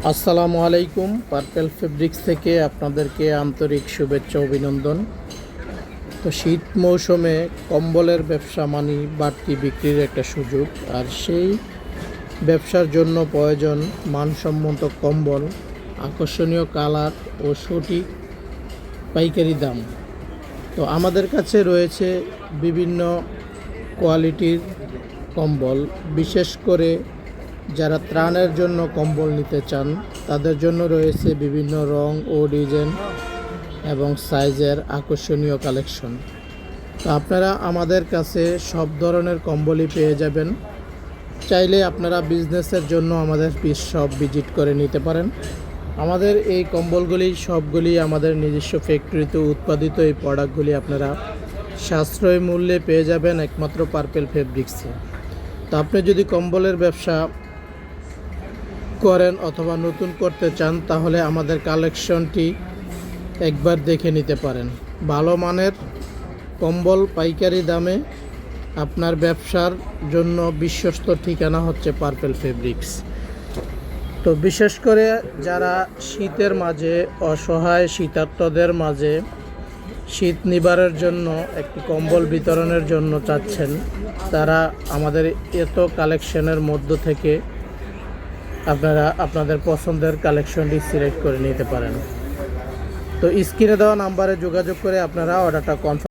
আসসালামু আলাইকুম। Purple fabrics থেকে আপনাদেরকে আন্তরিক শুভেচ্ছা অভিনন্দন। তো শীত মৌসুমে কম্বলের ব্যবসা মানে বাড়তি বিক্রির একটা সুযোগ, আর সেই ব্যবসার জন্য প্রয়োজন মানসম্মত কম্বল, আকর্ষণীয় কালার ও সঠিক পাইকারি দাম। তো আমাদের কাছে রয়েছে বিভিন্ন কোয়ালিটির কম্বল, বিশেষ করে যারা ত্রাণের জন্য কম্বল নিতে চান তাদের জন্য রয়েছে বিভিন্ন রং ও ডিজাইন এবং সাইজের আকর্ষণীয় কালেকশন। তো আপনারা আমাদের কাছে সব ধরনের কম্বলই পেয়ে যাবেন। চাইলে আপনারা বিজনেসের জন্য আমাদের পিস শপ ভিজিট করে নিতে পারেন। আমাদের এই কম্বলগুলি সবগুলি আমাদের নিজস্ব ফ্যাক্টরিতে উৎপাদিত। এই প্রোডাক্টগুলি আপনারা সাশ্রয়ী মূল্যে পেয়ে যাবেন একমাত্র পার্পেল ফেব্রিক্সে। তো আপনি যদি কম্বলের ব্যবসা করেন অথবা নতুন করতে চান তাহলে আমাদের কালেকশনটি একবার দেখে নিতে পারেন। ভালো মানের কম্বল পাইকারি দামে আপনার ব্যবসার জন্য বিশ্বস্ত ঠিকানা হচ্ছে পার্পেল ফেব্রিক্স। তো বিশেষ করে যারা শীতের মাঝে অসহায় শীতার্তদের মাঝে শীত নিবারের জন্য একটি কম্বল বিতরণের জন্য চাচ্ছেন, তারা আমাদের এত কালেকশনের মধ্য থেকে আপনারা আপনাদের পছন্দের কালেকশনটি সিলেক্ট করে নিতে পারেন। তো স্ক্রিনে দেওয়া নাম্বারে যোগাযোগ করে আপনারা অর্ডারটা কনফার্ম